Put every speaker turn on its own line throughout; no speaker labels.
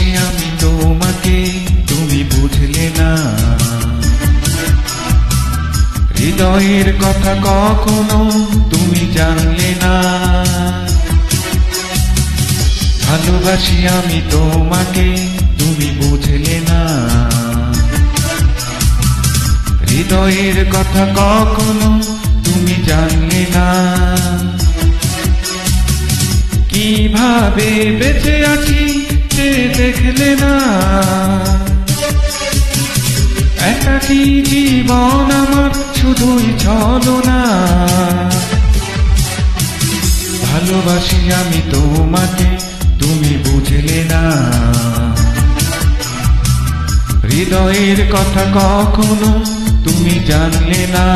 ভালোবাসি আমি তোমাকে, তুমি বুঝলে না। হৃদয়ের কথা কখনো তুমি জানলে না। ভালোবাসি আমি তোমাকে, তুমি বুঝলে না। হৃদয়ের কথা কখনো তুমি জানলে না। কিভাবে বেঁচে আছি সে দেখলে না। একাকী জীবন আমার শুধুই ছলনা। ভালোবাসি আমি তোমাকে, তুমি বুঝলে না। হৃদয়ের কথা কখনো তুমি জানলে না।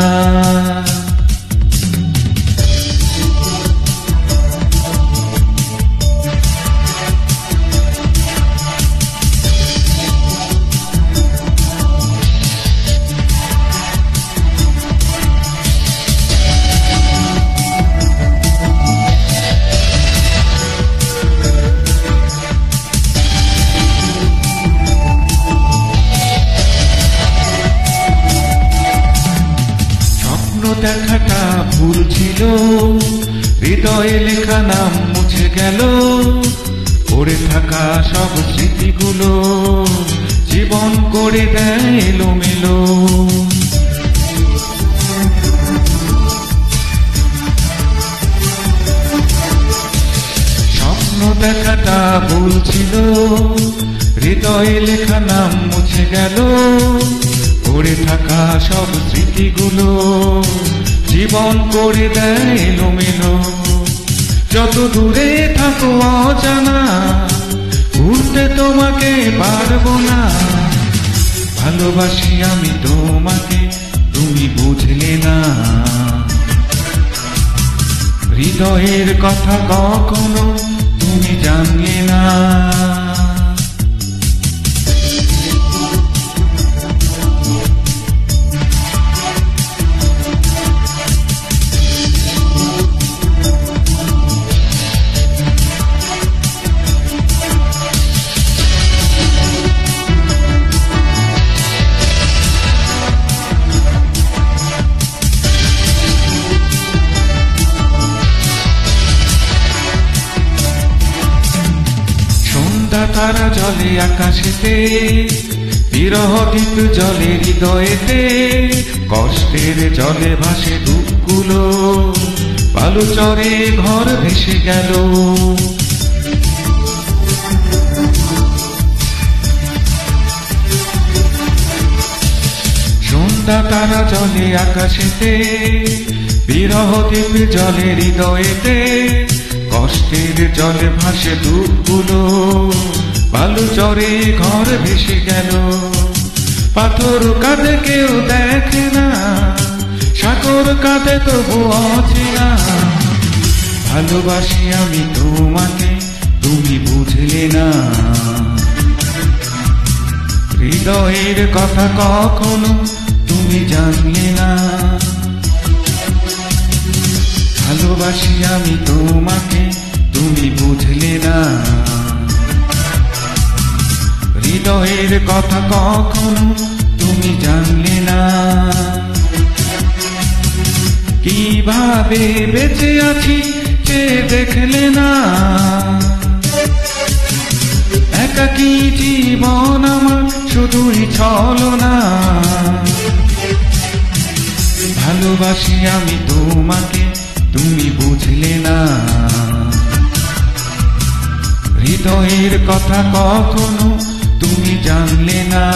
দেখাটা ভুল ছিল, হৃদয়ে লেখা নাম মুছে গেল। পড়ে থাকা সব স্মৃতিগুলো জীবন করে দেয় এলোমেলো। স্বপ্ন দেখাটা ভুল ছিল, হৃদয়ে লেখা নাম মুছে গেল। পড়ে থাকা সব স্মৃতিগুলো জীবন করে দেয় এলোমেলো। যত দূরে থাকো অজানা, ভুলতে তোমাকে পারবো না। ভালোবাসি আমি তোমাকে, তুমি বুঝলে না। হৃদয়ের কথা কখনো তুমি জানলে না। তারা জলে আকাশেতে, বিরহ গীত জলে হৃদয়েতে। কষ্টের জলে ভাসে দুঃখগুলো, বালুচরে ঘর ভেসে গেল। সন্ধ্যা তারা জলে আকাশেতে, বিরহ গীত জলে হৃদয়েতে। কষ্টের জলে ভাসে দুঃখগুলো, বালুচরে ঘর ভেসে গেল। পাথর কাঁধে কেউ দেখে না, সাগর কাঁধে তবু অচেনা। ভালোবাসি আমি তোমাকে, তুমি বুঝলে না। হৃদয়ের কথা কখনো তুমি জানলে না। ভালোবাসি আমি তোমাকে, তুমি বুঝলে না। হৃদয়ের কথা কখনো তুমি জানলে না। কিভাবে বেঁচে আছি সে দেখলে না। একাকী জীবন আমার শুধুই ছলনা। ভালোবাসি আমি তোমাকে, তুমি বুঝলে না। হৃদয়ের কথা কখনো তুমি জানলে না।